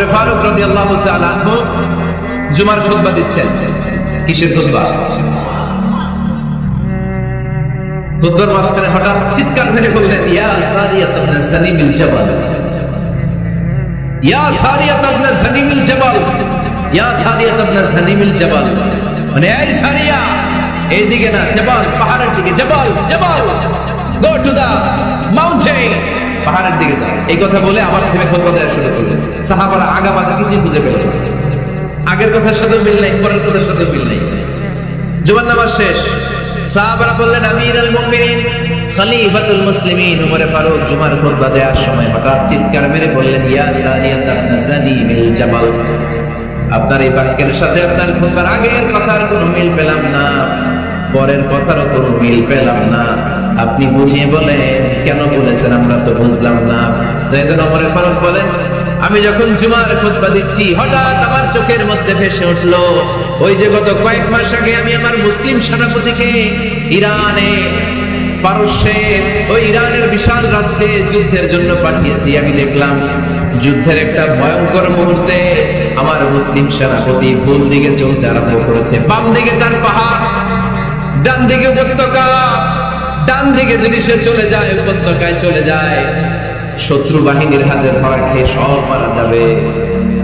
ওমর ফারুক রাদিয়াল্লাহু তাআলা আনহু জুমার খুতবা দিচ্ছেন। কিসের খুতবা? খুতবার মাঝখানে হঠাৎ চিৎকার মেরে বললেন, ইয়া সারিয়াত ইবনে সানিমিল জাবাল, ইয়া সারিয়াত ইবনে সানিমিল জাবাল, ইয়া সারিয়াত ইবনে সানিমিল জাবাল। মানে এই সারিয়া, এইদিকে না, জাবাল পাহাড়ের দিকে, জাবাল জাবাল, গো টু দা মাউন্টেন, পাহাড়ের দিকে যাও। এই কথা বলে আবার থেমে খুতবা দেওয়া শুরু করলেন। সাহাবারা আগা মাথা কিছুই বুঝে পেলেন না। আগের কথার সাথে মিল নাই, পরের কথার সাথে মিল নাই। জুমার নামাজ শেষ, সাহাবারা বললেন, আমিরুল মুমিনিন খলিফাতুল মুসলিমিন ওমর ফারুক জুমার খুতবা দেওয়ার সময় হঠাৎ চিৎকার মেরে বললেন, ইয়া সারিয়াত ইবনে সানিমিল জাবাল। আপনার এই বাক্যের সাথে আপনার খুতবার আগের কথার কোনো মিল পেলাম না, পরের কথারও কোনো মিল পেলাম না। আপনি বুঝিয়ে বলেন কেন বলেছেন, আমরা তো বুঝলাম না। সাইয়েদনা ওমর ফারুক বলেন, আমি যখন জুমার খুতবা দিচ্ছি হঠাৎ আমার চোখের মধ্যে ভেসে উঠলো ওই যে গত কয়েক মাস আগে আমি আমার মুসলিম সেনাপতিকে ইরানে, পারস্যে, ওই ইরানের বিশাল রাজ্যে যুদ্ধের জন্য পাঠিয়েছি। আমি দেখলাম যুদ্ধের একটা ভয়ঙ্কর মুহূর্তে আমার মুসলিম সেনাপতি ভুল দিকে চলতে আরম্ভ করেছে। বাম দিকে তার পাহাড়, ডান দিকে উপত্যকা। ডান দিকে যদি সে চলে যায়, উপত্যকায় চলে যায়, শত্রু বাহিনীর হাতে ধরা খেয়ে সব মারা যাবে।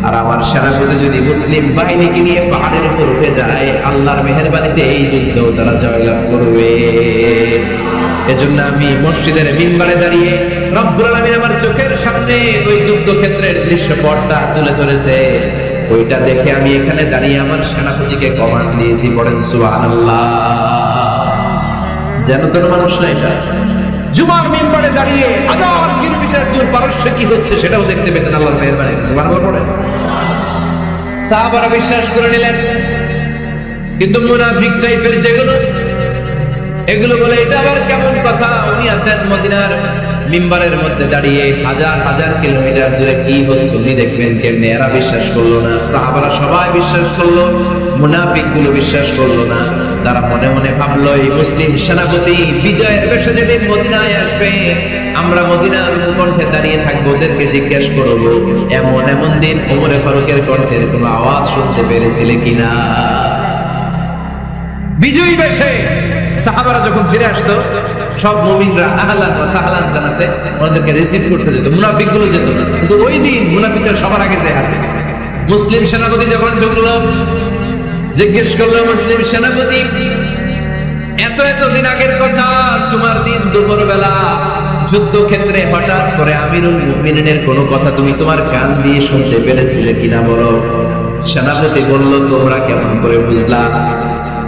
আর আমার সেনাপতি যদি মুসলিম বাহিনীকে নিয়ে পাহাড়ের উপর উঠে যায়, আল্লাহর মেহেরবানিতে এই যুদ্ধ তারা জয়লাভ করবে। এজন্য আমি মসজিদের মিম্বারে দাঁড়িয়ে রব্বুল আলামিন আমার চোখের সামনে ওই যুদ্ধক্ষেত্রের দৃশ্যপটটা তুলে ধরেছে, ওইটা দেখে আমি এখানে দাঁড়িয়ে আমার সেনাপতিকে কমান্ড দিয়েছি। বলেন সুবহানাল্লাহ। যেন তোর মানুষ না, এটা জুমার মিম্বারে দাঁড়িয়ে 1000 কিলোমিটার দূর পারস্যে কি হচ্ছে সেটাও দেখতে পেতেন আল্লাহর মেহেরবানিতে। সুবহানাল্লাহ পড়েন। সাহাবারা বিশ্বাস করে নিলেন, কিন্তু মুনাফিক টাইপের যেগুলো, এগুলো বলে এটা আবার কেমন কথা, উনি আছেন মদিনার মিম্বারের মধ্যে দাঁড়িয়ে হাজার হাজার কিলোমিটার দূরে কি হচ্ছে উনি দেখবেন কেমনে। এরা বিশ্বাস করলো না, সাহাবারা সবাই বিশ্বাস করলো, মুনাফিক গুলো বিশ্বাস করলো না। তারা মনে মনে ভাবলো, এই মুসলিম সেনাপতি বিজয়ের বেশে যেদিন মদিনায় আসবে, আমরা মদিনার কণ্ঠে দাঁড়িয়ে থাকবো, ওদেরকে জিজ্ঞেস করবো এমন এমন দিন ওমর ফারুকের কণ্ঠের কোনো আওয়াজ শুনতে পেরেছিলে কিনা। বিজয়ী বেশে সাহাবারা যখন ফিরে আসতো, সব মুমিনরা আহলান ওয়া সাহলান জানাতে ওনাদেরকে রিসিভ করতে যেত, মুনাফিকগুলো যেত না। কিন্তু ওই দিন মুনাফিকরা সবার আগে যায় হাতে। মুসলিম সেনাপতি যখন ঢুকলো, জিজ্ঞেস করলো, মুসলিম সেনাপতি এত দিন আগের কথা, জুমার দিন দুপুরবেলা যুদ্ধক্ষেত্রে হঠাৎ করে আমিরুল মুমিনিনের কোনো কথা তুমি তোমার কান দিয়ে শুনতে পেরেছিলে কিনা বলো। সেনাপতি বলল, তোমরা কেমন করে বুঝলা,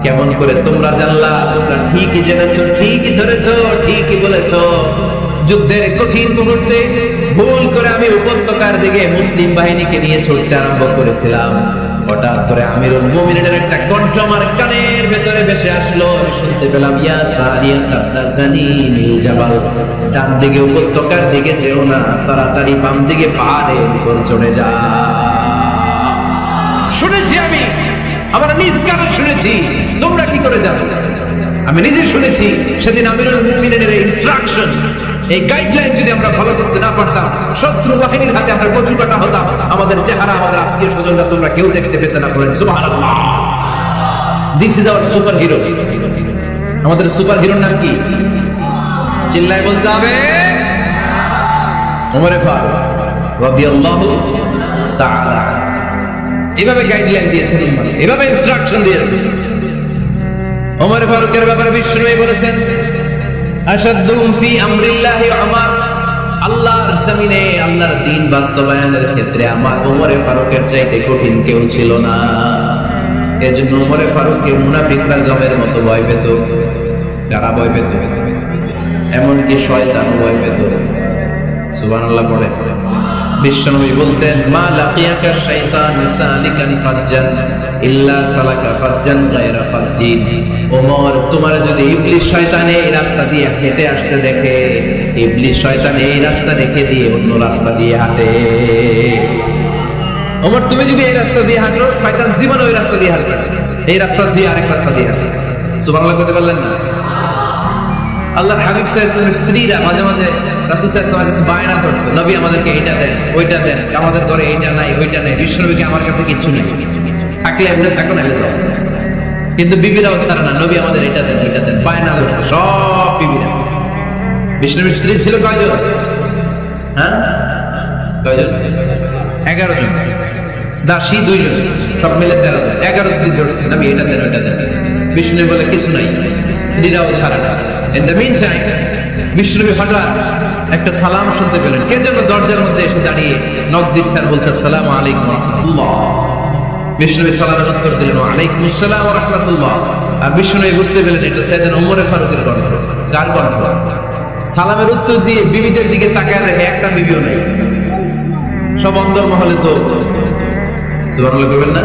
কেমন করে তোমরা জানলা? তোমরা ঠিকই জেনেছো, ঠিকই ধরেছো, ঠিকই বলেছো। যুদ্ধের কঠিন মুহূর্তে ভুল করে আমি উপত্যকার দিকে মুসলিম বাহিনীকে নিয়ে ছুটতে আরম্ভ করেছিলাম। হঠাৎ করে আমিরুল মুমিনিনের একটা কণ্ঠ আমার কানের ভেতরে ভেসে আসলো। আমি শুনতে পেলাম, ইয়া সারিয়াত ইবনে সানিমিল জাবাল, ডান দিকে উপত্যকার দিকে যেও না, তাড়াতাড়ি বাম দিকে পাহাড়ের উপর চড়ে যা। শুনেছি আমি, আমরা নিজ কানে শুনেছি, তোমরা কি করে জানো? আমি নিজে শুনেছি। সেদিন আমিরুল মুমিনিনের এই ইনস্ট্রাকশন, এই গাইডলাইন যদি আমরা ফলো করতে না পারতাম, শত্রু বাহিনীর হাতে আমরা কচু কাটা হতাম। আমাদের চেহারা, আমাদের আত্মীয় স্বজনরা তোমরা কেউ দেখতে পেতে না। করেন সুবহানাল্লাহ। This is our super hero. আমাদের সুপার হিরোর নাম কি? চিল্লায় বলতে হবে, ওমর ফারুক রাদিয়াল্লাহু তাআলা। এভাবে গাইডলাইন দিয়েছেন, এভাবে ইনস্ট্রাকশন দিয়েছেন। ওমর ফারুকের ব্যাপারে বিশ্বনবী বলেছেন, আশাদ্দুম ফি আমরিল্লাহি উমর, আল্লাহর জমিনে আল্লাহর দ্বীন বাস্তবায়নের ক্ষেত্রে আমার ওমর ফারুকের চাইতে কঠিন কেউ ছিল না। এজন্য ওমর ফারুককে মুনাফিকরা জমের মতো ভয় পেত। কারা ভয় পেত? এমনকি শয়তান ভয় পেত। সুবহানাল্লাহ পড়ে। বিশ্বনবী বলতেন, মা লাকিয়াকা শাইতানু সালিকান ফাজ্জান ইল্লা সালাকা ফাজ্জান গায়রা ফাজ্জিন। ওমর, তোমার যদি ইবলিস শয়তান এই রাস্তা দিয়ে হেঁটে আসতে দেখে, ইবলিস শয়তান এই রাস্তা রেখে দিয়ে অন্য রাস্তা দিয়ে হাঁটে। ওমর, তুমি যদি এই রাস্তা দিয়ে হাঁটো, শয়তান জীবন ওই রাস্তা দিয়ে হাঁটবে, এই রাস্তা দিয়ে আরেক রাস্তা দিয়ে হাঁটবে। সুবহানাল্লাহ করতে পারলেন না? আল্লাহর হাবিব সাল্লাল্লাহু আলাইহি ওয়াসাল্লামের স্ত্রীরা মাঝে মাঝে রাসূল সাল্লাল্লাহু আলাইহি ওয়াসাল্লামের কাছে বায়না করতো, নবী আমাদেরকে এইটা দেন, ওইটা দেন, আমাদের ঘরে এইটা নাই, ওইটা নাই। বিশ্বনবীকে আমার কাছে কিচ্ছু নেই, থাকলে এমনি থাকো না যাও। কিন্তু বিবিরাও ছাড়ে না, নবী আমাদের এটা দেন, ওইটা দেন, বায়না করছে সব বিবিরা। বিশ্বনবীর স্ত্রী ছিল কয়জন? হ্যাঁ, কয়জন? 11 জন। দাসী 2 জন, সব মিলে 13 জন। 11 স্ত্রী ধরছে, নবী এটা দেন, ওইটা দেন। বিষ্ণু বলে কিছু নাই, স্ত্রীরাও ছাড়া। ইন দ্য মিন টাইম বিষ্ণুবী হঠাৎ একটা সালাম শুনতে পেলেন। কে যেন দরজার মধ্যে এসে দাঁড়িয়ে নক দিচ্ছে আর বলছে আসসালামু আলাইকুম ওয়া রাহমাতুল্লাহ। বিষ্ণুবী সালামের উত্তর দিলেন ওয়া আলাইকুম আসসালাম ওয়া রাহমাতুল্লাহ। আর বিষ্ণুবী বুঝতে পেলেন এটা সাইয়েদনা ওমরে ফারুকের কণ্ঠ, কার কণ্ঠ? সালামের উত্তর দিয়ে বিবিদের দিকে তাকায় দেখে একটা বিবিও নাই, সব অন্তর্মহলে তো। সুবহানাল্লাহ বলবেন না?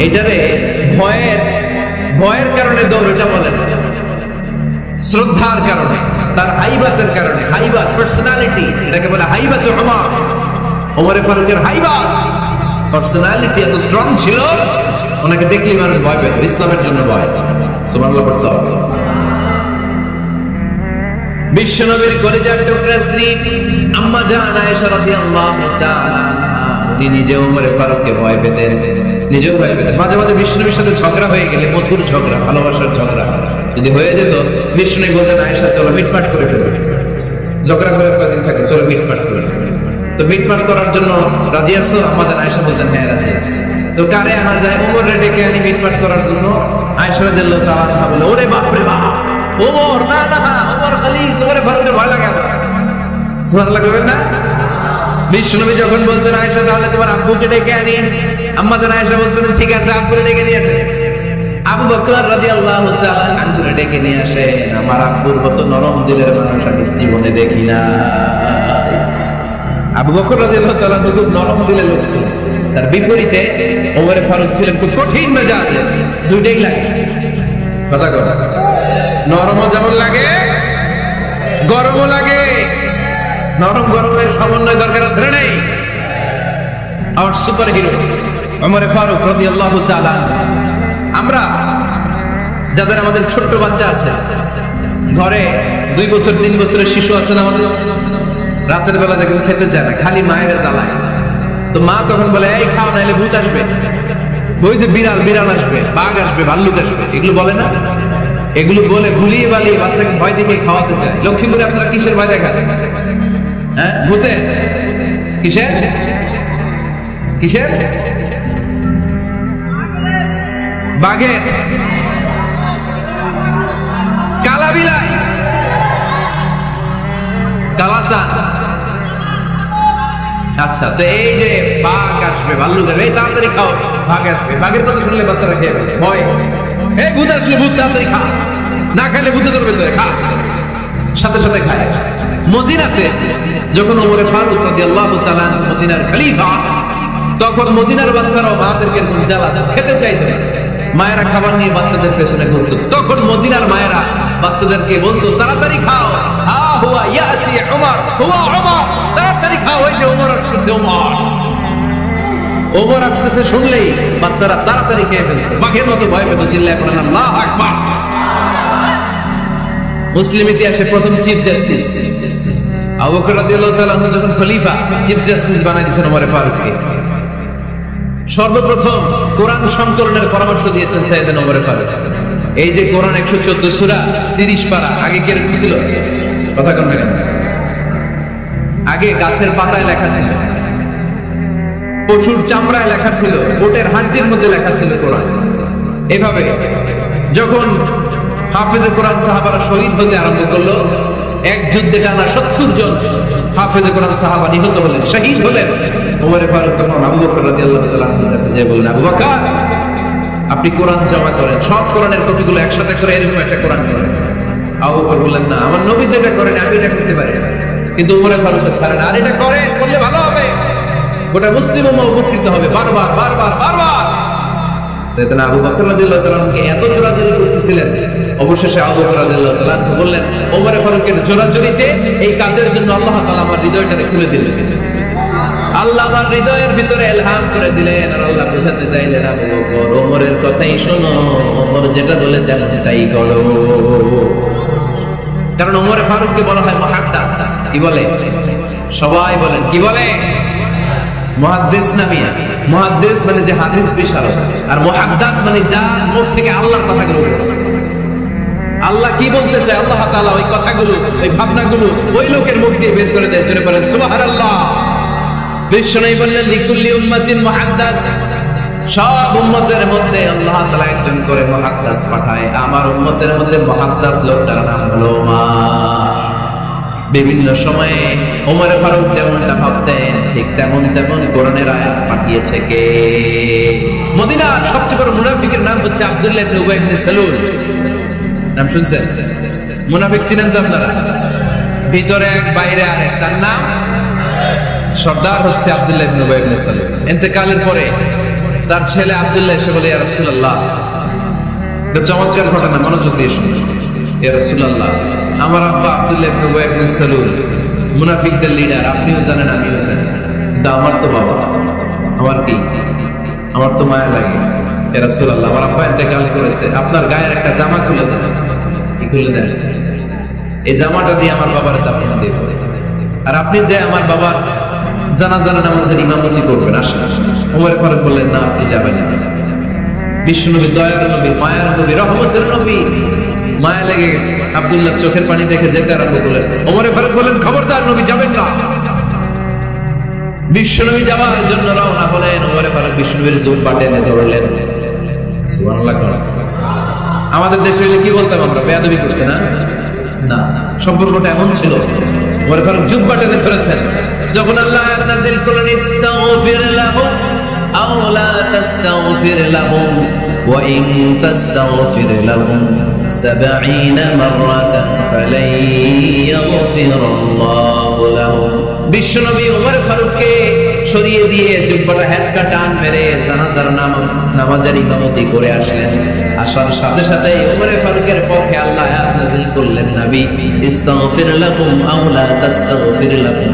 এটারে ভয়ের কারণে দৌড়, এটা বলেন শ্রদ্ধার কারণে, তার হাইবাতের কারণে। হাইবাত পার্সোনালিটি, এটাকে বলে হাইবাত ওমর। ওমরে ফারুকের হাইবাত পার্সোনালিটি এত স্ট্রং ছিল, ওনাকে দেখলেই মানুষ ভয় পেত, ইসলামের জন্য ভয়। সুবহানাল্লাহ পড়তে হবে। বিশ্বনবীর কলিজার টুকরা স্ত্রী আম্মা জান আয়েশা রাদিয়াল্লাহু তাআলা, উনি নিজে ওমরে ফারুককে ভয় পেতেন, নিজেও ভয় পেতেন। মাঝে মাঝে বিষ্ণুবীর সাথে ঝগড়া হয়ে গেলে, মধুর ঝগড়া, ভালোবাসার ঝগড়া যদি হয়ে যেত, বিষ্ণুবী বলতেন আয়েশা চলো মিটমাট করে ফেলো, ঝগড়া করে কয়েকদিন থাকে, চলো মিটমাট করে ফেলো। তো মিটমাট করার জন্য রাজি আছো? আমাদের আয়েশা বলতেন হ্যাঁ রাজি আছি। তো কারে আনা যায়? ওমরে ডেকে আনি মিটমাট করার জন্য। আয়েশা রাদিয়াল্লাহু তাআলা বলে ওরে বাপ রে বাপ, ওমর না না, ওমর খালিদ, ওমরে ফারুকের ভয় লাগে না। সুবহানাল্লাহ বলবেন না? বিষ্ণুবী যখন বলতেন আয়েশা তাহলে তোমার আব্বুকে ডেকে আনি, আম্মাজান আয়েশা বলতেন ঠিক আছে আব্বুকে ডেকে নিয়ে আসে। আবু বকর রাদিয়াল্লাহু তাআলা আঙ্গুরে ডেকে নিয়ে আসে। আমার আব্বুর মতো নরম দিলের মানুষ আমি জীবনে দেখি না। আবু বকর রাদিয়াল্লাহু তাআলা খুব নরম দিলের লোক ছিলেন, তার বিপরীতে ওমরে ফারুক ছিলেন খুব কঠিন মেজাজের। দুইটাই লাগে, কথা কথা, নরমও যেমন লাগে, গরমও লাগে। নরম গরমের সমন্বয় দরকার আছে না নেই? আমার সুপার হিরো ওমরে ফারুক রাদিয়াল্লাহু তাআলা। আমরা যাদের আমাদের ছোট্ট বাচ্চা আছে, ঘরে 2 বছর 3 বছরের শিশু আছে না, আমাদের রাতের বেলা দেখবেন খেতে চায় না, খালি মায়ের জ্বালায়। তো মা তখন বলে এই খাও নাইলে ভূত আসবে, ওই যে বিড়াল আসবে, বাঘ আসবে, ভাল্লুক আসবে, এগুলো বলে না? এগুলো বলে ভুলিয়ে বালিয়ে বাচ্চাকে ভয় দেখে খাওয়াতে চায়। লক্ষ্মীপুরে আপনারা কিসের ভয় দেখান? হ্যাঁ, ভূতে? কিসের কিসের? বাঘের, কালা বিলাই, কালাচাঁদ। আচ্ছা, তো এই যে বাঘ আসবে, ভাল্লুক আসবে, এই তাড়াতাড়ি খাও, বাঘ আসবে। বাঘের কথা শুনলে বাচ্চারা খেয়ে ফেলে, ভয়। এই ভূত আসলে ভূত, তাড়াতাড়ি খা, না খাইলে ভূতে ধরবে, তো খা, সাথে সাথে খায়। মদিনাতে যখন ওমরে ফারুক রাদিয়াল্লাহু তাআলা মদিনার খলিফা, তখন মদিনার বাচ্চারাও মাদেরকে এরকম জ্বালাতো, খেতে চাইতো। মায়েরা খাবার নিয়ে বাচ্চাদের পেছনে ঘুরতো। তখন মদিনার মায়েরা বাচ্চাদেরকে বলতো তাড়াতাড়ি খাও, হা হুয়া ইয়াতি উমর, হুয়া উমর, তাড়াতাড়ি খাও, ওই যে ওমর আসতেছে, ওমর আসতেছে শুনলেই বাচ্চারা তাড়াতাড়ি খেয়ে ফেলতো, বাঘের মতো ভয় পেত। চিল্লায় বলেন আল্লাহু আকবার। মুসলিম ইতিহাসে প্রথম চিফ জাস্টিস আবু বকর রাদিয়াল্লাহু তাআলা যখন খলিফা, চিফ জাস্টিস বানাই দিয়েছেন ওমরে ফারুককে। সর্বপ্রথম কোরআন সংকলনের পরামর্শ দিয়েছেন সাইয়েদনা ওমরে ফারুক। এই যে কোরআন 114 সূরা 30 পারা, আগে কি এরকম ছিল? কথা কন না, আগে গাছের পাতায় লেখা ছিল, পশুর চামড়ায় লেখা ছিল, ওটের হাড্ডির মধ্যে লেখা ছিল কোরআন। এভাবে যখন হাফেজে কোরআন সাহাবারা শহীদ হতে আরম্ভ করলো, এক যুদ্ধে টানা 70 জন হাফেজে কোরআন সাহাবা নিহত হলেন, শহীদ হলেন। ওমরে ফারুক তখন আবু বকর রাদিয়াল্লাহু তাআলা আনহুর কাছে যে বললেন, আবু বকর আপনি কোরআন জমা করেন, সব কোরআনের কপিগুলো একসাথে করে এরকম একটা কোরআন করেন। আবু বকর বললেন না, আমার নবী যেটা করেন আমি এটা করতে পারি না। কিন্তু ওমরে ফারুক ছাড়েন, আর এটা করে করলে ভালো হবে, গোটা মুসলিম উম্মাহ উপকৃত হবে। বারবার বারবার বারবার সাইয়েদনা আবু বকর রাদিয়াল্লাহু তাআলা কে এত জোরাজুরি করতেছিলেন, অবশেষে আবু বকর রাদিয়াল্লাহু তাআলা বললেন, ওমরে ফারুকের জোরাজুরিতে এই কাজের জন্য আল্লাহ তাআলা আমার হৃদয়টাকে খুলে দিলেন। আল্লাহ আমার হৃদয়ের ভিতরে ইলহাম করে দিলেন, আর আল্লাহ বোঝাতে চাইলেন, আবু বকর ওমরের কথাই শোনো, ওমর যেটা বলে তেমনটাই করো। কারণ ওমর ফারুককে বলা হয় মুহাদ্দিস। কি বলে? সবাই বলেন কি বলে? মুহাদ্দিস নামিয়া। মুহাদ্দিস মানে যে হাদিস বিশারদ, আর মুহাদ্দিস মানে যার মুখ থেকে আল্লাহর কথাগুলো বের হয়। আল্লাহ কি বলতে চায়, আল্লাহ তাআলা ওই কথাগুলো, ওই ভাবনাগুলো ওই লোকের মুখ দিয়ে বের করে দেয়। জোরে বলেন সুবহানাল্লাহ। বিশ্বনবী বললেন লিকুল্লি উম্মাতিন মুহাদ্দিস, সব উম্মতের মধ্যে আল্লাহ তাআলা একজন করে মুহাদ্দিস পাঠায়। আমার উম্মতের মধ্যে মুহাদ্দিস লোকটার নাম হলো ওমর। বিভিন্ন সময়ে ওমর ফারুক যেমনটা ভাবতেন ঠিক তেমন তেমন কোরআনের আয়াত পাঠিয়েছে কে? মদিনার সবচেয়ে বড় মুনাফিকের নাম হচ্ছে আব্দুল্লাহ ইবনে উবাই ইবনে সালুল। নাম শুনছেন? মুনাফিক চিনেন তো আপনারা? ভিতরে এক বাইরে আরেক, তার নাম সর্দার হচ্ছে আব্দুল্লাহ ইবনে উবাই ইবনে সালুল। ইন্তেকালের পরে তার ছেলে আব্দুল্লাহ এসে বলে, ইয়া রাসূলুল্লাহ, এটা চমৎকার ঘটনা, মনোযোগ দিয়ে শুনুন। ইয়া রাসূলুল্লাহ, আমার আব্বা আব্দুল্লাহ ইবনে উবাই ইবনে সালুল মুনাফিকদের লিডার, আপনিও জানেন আমিও জানি, কিন্তু আমার তো বাবা, আমার কি, আমার তো মায়া লাগে। ইয়া রাসূলুল্লাহ, আমার আব্বা ইন্তেকাল করেছে, আপনার গায়ের একটা জামা খুলে দেন। কি খুলে দেন? এই জামাটা দিয়ে আমার বাবার দাফন দেব, আর আপনি যে আমার বাবার জানাজার নামাজের ইমামতি করবেন, আসেন। ওমর ফারুক বললেন, না, আপনি যাবেন না। বিশ্বনবী দয়ার নবী, মায়ার নবী, রহমতের নবী, মায়া লেগে গেছে। আব্দুল্লাহর চোখের পানি দেখে যেতে আরম্ভ করলেন। ওমর ফারুক বললেন, খবরদার, নবী যাবেন না। বিশ্বনবী যাওয়ার জন্য রওনা হলেন। ওমর ফারুক বিশ্বনবীর জুব্বা টেনে ধরলেন। সুবহানাল্লাহ। আমাদের দেশে কি বলতাম আমরা? বেয়াদবি করছে না? না, সম্পর্কটা এমন ছিল। ওমর ফারুক জুব্বা টেনে ধরেছেন। যখন আল্লাহ আয়াত নাযিল করলেন, ইস্তাগফির লাহুম আও লা তাস্তাগফির লাহুম ওয়া ইন তাস্তাগফির লাহুম ৭০ মাররাতান ফালাই ইয়াগফিরুল্লাহু লাহুম। বিশ্বনবী ওমর ফারুককে সরিয়ে দিয়ে জুব্বাটা হ্যাচকা টান মেরে জানাজার নামাজের ইমামতি করে আসলেন। আসার সাথে সাথে ওমর ফারুকের পক্ষে আল্লাহ আয়াত নাযিল করলেন, নবী, ইস্তাগফির লাহুম আও লা তাস্তাগফির লাহুম,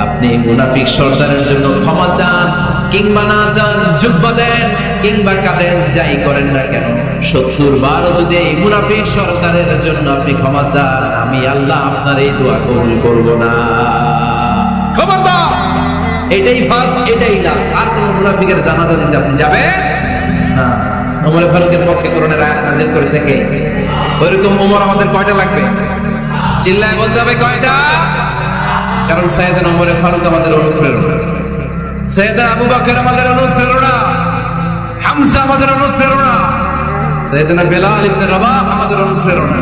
আপনি মুনাফিক সর্দারের জন্য ক্ষমা চান কিংবা না চান, জুব্বা দেন কিংবা কাঁদেন, যাই করেন না কেন, ৭০ বার যদি এই মুনাফিক সর্দারের জন্য আপনি ক্ষমা চান, আমি আল্লাহ আপনার এই দোয়া কবুল করব না। খবরদার, এটাই ফার্স্ট, এটাই লাস্ট। আর কোন মুনাফিকের জানাজা দিতে আপনি যাবেন না। ওমর ফারুকের পক্ষে কোরআনের আয়াত নাযিল করেছে কে? ওইরকম ওমর আমাদের কয়টা লাগবে? চিল্লায় বলতে হবে কয়টা? কারণ সাইয়েদনা ওমর ফারুক আমাদের অনুপ্রেরণা, সাইয়েদনা আবু বকর আমাদের অনুপ্রেরণা, হামজা আমাদের অনুপ্রেরণা, সাইয়েদনা বেলাল ইবনে রাবাহ আমাদের অনুপ্রেরণা।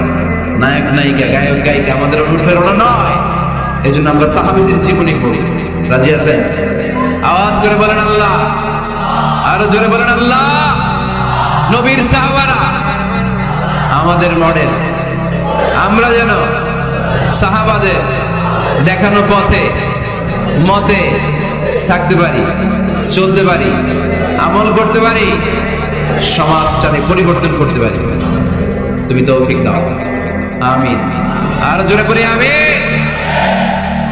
নায়ক নায়িকা, গায়ক গায়িকা আমাদের অনুপ্রেরণা নয়। এজন্য আমরা সাহাবীদের জীবনী পড়ি। রাজি আছেন? আওয়াজ করে বলেন আল্লাহ, আরো জোরে বলেন আল্লাহ। নবীর সাহাবারা আমাদের মডেল। আমরা যেন সাহাবাদের দেখানো পথে মতে থাকতে পারি, চলতে পারি, আমল করতে পারি, সমাজটাকে পরিবর্তন করতে পারি। তুমি তৌফিক দাও, আমিন। আর জোরে পড়ি আমিন।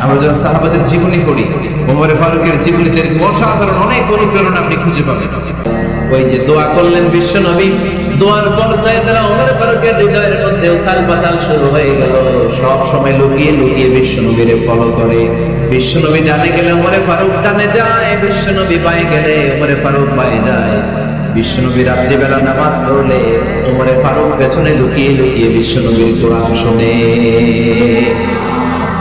আমরা যারা সাহাবাদের জীবনী পড়ি, ওমর ফারুকের জীবনীতে অসাধারণ অনেক অনুপ্রেরণা আপনি খুঁজে পাবেন। ওই যে দোয়া করলেন বিশ্বনবী, দোয়ার পর সাইয়েদনা ওমর ফারুকের হৃদয়ের মধ্যে উথাল পাতাল শুরু হয়ে গেল। সব সময় লুকিয়ে লুকিয়ে বিশ্বনবীরে ফলো করে। বিশ্বনবী ডানে গেলে ওমর ফারুক ডানে যায়, বিশ্বনবী বাঁয়ে গেলে ওমর ফারুক বাঁয়ে যায়। বিশ্বনবী রাত্রিবেলা নামাজ পড়লে ওমর ফারুক পেছনে লুকিয়ে লুকিয়ে বিশ্বনবীর কোরআন শোনে।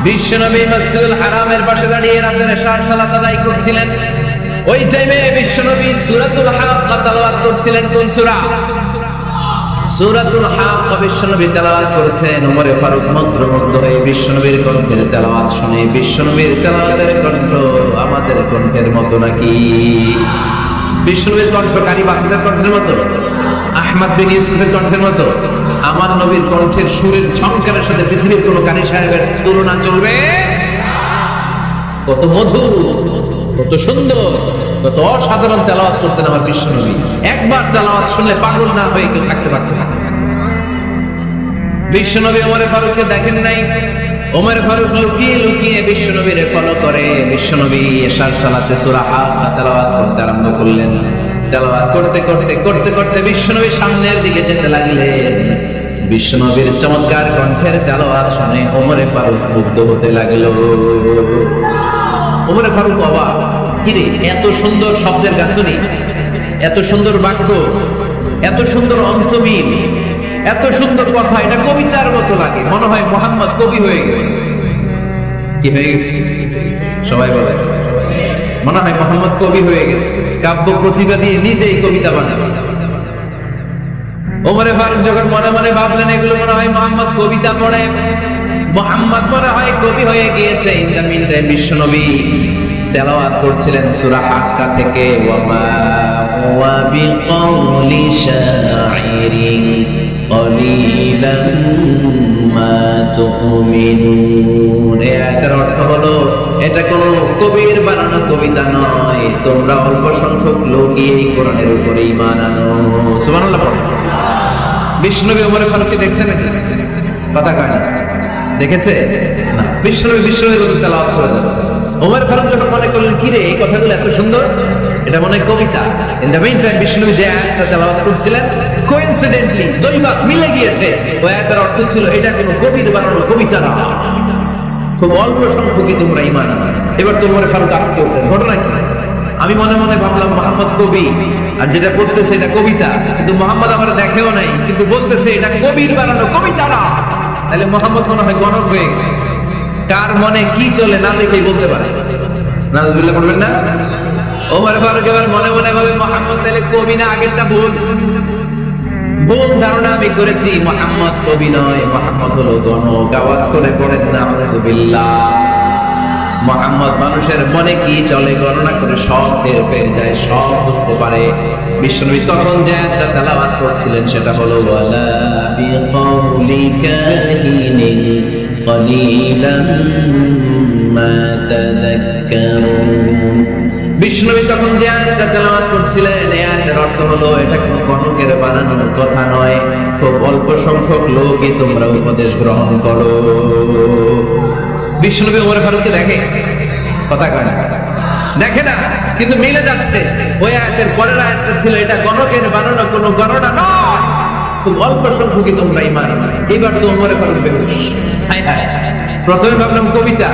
বিশ্বনবী মসজিদুল হারামের পাশে দাঁড়িয়ে রাতের এশার সালাত আদায় করছিলেন। ওই টাইমে বিশ্বনবী সূরাতুল হাক্কা তেলাওয়াত করছিলেন। কোন সূরা? সূরাতুল হাক্কা বিশ্বনবী তেলাওয়াত করেছেন। ওমর ফারুক মন্ত্রমুগ্ধ হয়ে বিশ্বনবীর কণ্ঠের তেলাওয়াত শুনে, বিশ্বনবীর তেলাওয়াতের কণ্ঠ আমাদের কণ্ঠের মতো নাকি? বিশ্বনবীর কণ্ঠ কারি বাসিদার কণ্ঠের মতো, আহমদ বিন ইউসুফের কণ্ঠের মতো? আমার নবীর কণ্ঠের সুরের ঝংকারের সাথে পৃথিবীর কোন কারি সাহেবের তুলনা চলবে? কত মধুর, কত সুন্দর, কত অসাধারণ তেলাওয়াত করতেন আমার বিশ্বনবী। একবার তেলাওয়াত শুনলে পাগল না হয়ে কেউ থাকতে পারত না। বিশ্বনবী ওমর ফারুককে দেখেন নাই। ওমর ফারুক লুকিয়ে লুকিয়ে বিশ্বনবীরে ফলো করে। বিশ্বনবী এশার সালাতে সূরা হাক্কা তেলাওয়াত করতে আরম্ভ করলেন। তেলাওয়াত করতে করতে করতে করতে বিশ্বনবী সামনের দিকে যেতে লাগলেন। বিশ্বনবীর চমৎকার কণ্ঠের তেলাওয়াত শুনে ওমরে ফারুক মুগ্ধ হতে লাগলো। ওমরে ফারুক অবাক, কিরে এত সুন্দর শব্দের গাঁথনি, এত সুন্দর বাক্য, এত সুন্দর অন্তমিল, এত সুন্দর কথা, এটা কবিতার মতো লাগে। মনে হয় মুহাম্মদ কবি হয়ে গেছে। কি হয়ে গেছে? সবাই বলে মনে হয় মুহাম্মদ কবি হয়ে গেছে, কাব্য প্রতিভা দিয়ে নিজেই কবিতা বানাচ্ছে। ওমরে ফারুক যখন মনে মনে ভাবলেন এগুলো মনে হয় মুহাম্মদ কবিতা পড়ে, মুহাম্মদ মনে হয় কবি হয়ে গিয়েছে। ইন দ্য মিন টাইম বিশ্বনবী তেলাওয়াত করছিলেন সূরা হাক্কা থেকে, ওয়ামা হুয়া বিকাউলি শাইরিন কলিলাম মা তুমিনুন। এই আয়াতের অর্থ হলো এটা কোনো কবির বানানো কবিতা নয়, তোমরা অল্প সংখ্যক লোকই এই কোরআনের উপরে ঈমান আনো। সুবহানাল্লাহ। বিশ্বনবী ওমরে ফারুককে দেখছেন নাকি? কথা কয় না, দেখেছে না? বিশ্বনবী তেলাওয়াত করে যাচ্ছে। ওমর ফারুক যখন মনে করলেন কিরে এই কথাগুলো এত সুন্দর, এটা মনে হয় কবিতা। ইন দ্য মিন টাইম বিশ্বনবী যে আয়াতটা তেলাওয়াত করছিলেন, কোইন্সিডেন্টলি দৈবাত মিলে গিয়েছে। ওই আয়াতের অর্থ ছিল এটা কোনো কবির বানানো কবিতা না, খুব অল্প সংখ্যকই তোমরা ঈমান আনো। এবার তো ওমর ফারুক আটকে উঠলেন, ঘটনা কি? আমি মনে মনে ভাবলাম মুহাম্মদ কবি, আর যেটা পড়তেছে এটা কবিতা, কিন্তু মুহাম্মদ আমার দেখেও নাই, কিন্তু বলতেছে এটা কবির বানানো কবিতা না। তাহলে মুহাম্মদ মনে হয় গণক হয়ে গেছে। কার মনে কি চলে না দেখেই বলতে পারে। নাউজুবিল্লাহ পড়বেন না? ওমর ফারুক এবার মনে মনে ভাবে মুহাম্মদ তাহলে কবি না, আগেরটা ভুল ধারণা আমি করেছি। মুহাম্মদ কবি নয়, মুহাম্মদ হলো গণক। আওয়াজ করে পড়েন না আউযুবিল্লাহ। মুহাম্মদ মানুষের মনে কি চলে গণনা করে সব টের পেয়ে যায়, সব বুঝতে পারে। বিশ্বনবী তখন যে আয়াতটা তেলাওয়াত করছিলেন সেটা হলো ওয়ালা বিকাউলি কাহিনিন কলিলাম মা তাযাক্কারুন। বিশ্বনবী তখন যে আয়াতটা তেলাওয়াত করছিলেন এই আয়াতের অর্থ হলো এটা কোনো গণকের বানানো কথা নয়, খুব অল্প সংখ্যক লোকই তোমরা উপদেশ গ্রহণ করো। বিশ্বনবী ওমর ফারুককে দেখে, কথা কয় না, দেখে না, কিন্তু মিলে যাচ্ছে। ওই আয়াতের পরের আয়াতটা ছিল এটা গণকের বানানো কোনো গণনা নয়, খুব অল্প সংখ্যকই তোমরা ঈমান আনো। এবার তো ওমর ফারুক বেহুশ। হায় হায়, প্রথমে ভাবলাম কবিতা,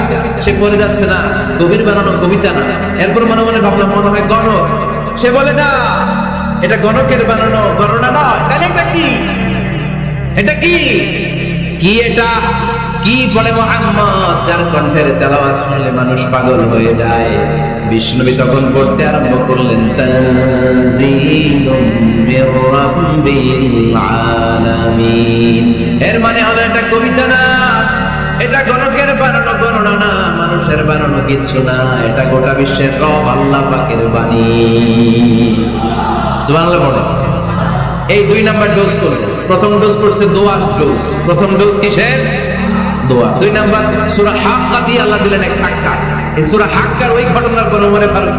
সে পড়ে যাচ্ছে না কবির বানানো কবিতা না। এরপর মনে মনে ভাবলাম মনে হয় গণক, সে বলে না এটা গণকের বানানো গণনা নয়। তাহলে এটা কি? এটা কি? কি এটা? কি বলে মুহাম্মদ, যার কণ্ঠের তেলাওয়াত শুনলে মানুষ পাগল হয়ে যায়। বিশ্বনবী তখন পড়তে আরম্ভ করলেন তানজিলুম মির রাব্বিল আলামিন। এর মানে হলো এটা কবিতা না, এটা গণকের বানানো গণনা না, মানুষের বানানো কিচ্ছু না, এটা গোটা বিশ্বের রব আল্লাহ পাকের বাণী। সুবহানাল্লাহ পড়ো। এই দুই নাম্বার ডোজ করছে। প্রথম ডোজ করছে দোয়ার ডোজ। প্রথম ডোজ কিসের? দোয়া। দুই নাম্বার সূরা হাক্কা দিয়ে আল্লাহ দিলেন এক ধাক্কা। এই সূরা হাক্কার ওই ঘটনার পর ওমর ফারুক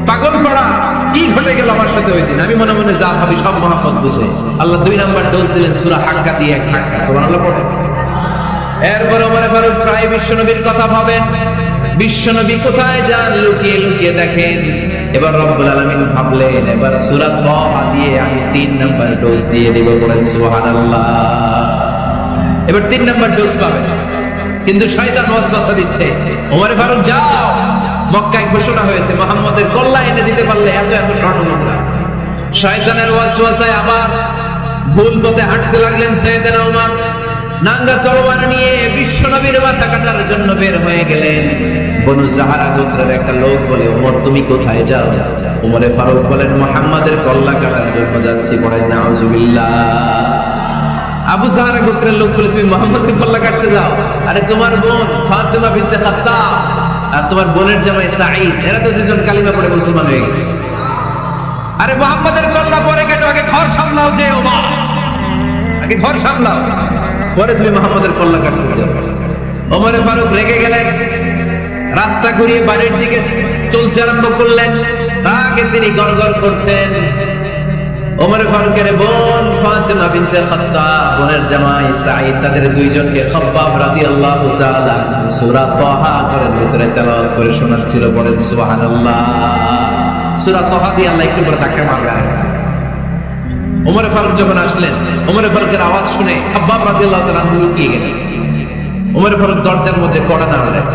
পাগল পড়া, কি ঘটে গেল আমার সাথে ওই দিন? আমি মনে মনে যা ভাবি সব মুহাম্মদ বুঝে। আল্লাহ দুই নাম্বার ডোজ দিলেন সূরা হাক্কা দিয়ে এক ধাক্কা। সুবহানাল্লাহ পড়ো। এরপর ওমর ফারুক প্রায় বিশ্বনবীর কথা ভাবেন, বিশ্বনবী কোথায় যান লুকিয়ে লুকিয়ে দেখেন। এবার রব্বুল আলামিন ভাবলেন এবার সূরা তাহা দিয়ে আমি 3 নাম্বার ডোজ দিয়ে দেব। বলেন সুবহানাল্লাহ। এবার 3 নাম্বার ডোজ পাবেন, কিন্তু শয়তান ওয়াসওয়াসা দিচ্ছে, ওমর ফারুক যাও, মক্কায় ঘোষণা হয়েছে মুহাম্মদের কল্লা এনে দিতে পারলে এত এত স্বর্ণ মুদ্রা। শয়তানের ওয়াসওয়াসায় আবার ভুল পথে হাঁটতে লাগলেন সাইয়েদনা ওমর। নাঙ্গা তরবার নিয়ে বিশ্বনবীর মাথা কাটার জন্য বের হয়ে গেলেন। বনু জাহারা গোত্রের একটা লোক বলে, ওমর তুমি কোথায় যাও? ওমরে ফারুক বলেন মুহাম্মাদের কল্লা কাটার জন্য যাচ্ছি। বলেন নাউজুবিল্লাহ। আবু জাহারা গোত্রের লোক বলে তুমি মুহাম্মাদের কল্লা কাটতে যাও? আরে তোমার বোন ফাতিমা বিনতে খাত্তাব আর তোমার বোনের জামাই সাঈদ, এরা তো দুজন কালিমা পড়ে মুসলমান হয়ে গেছে। আরে মুহাম্মাদের কল্লা পরে কেটো, আগে ঘর সামলাও। যে ওমর আগে ঘর সামলাও, পরে তুমি মুহাম্মাদের কল্লা কাটতে যাও। ওমর ফারুক রেগে গেলেন, রাস্তা ঘুরিয়ে বাড়ির দিকে চলতে আরম্ভ করলেন। আগে তিনি গড়গড় করছেন। ওমর ফারুকের বোন ফাতিমা বিনতে খাত্তাব, বোনের জামাই সাঈদ, তাদের দুইজনকে খাব্বাব রাদিয়াল্লাহু তাআলা সূরা তাহা ঘরের ভিতরে তেলাওয়াত করে শোনাচ্ছিল। বলেন সুবহানাল্লাহ। সূরা তাহা দিয়ে আল্লাহ একটু করে ধাক্কা মারবে। ওমর ফারুক যখন আসলেন, ওমর ফারুকের আওয়াজ শুনে খাব্বাব রাদিয়াল্লাহু তাআলা লুকিয়ে গেলেন। ওমর ফারুক দরজার মধ্যে কড়া নাড়লেন।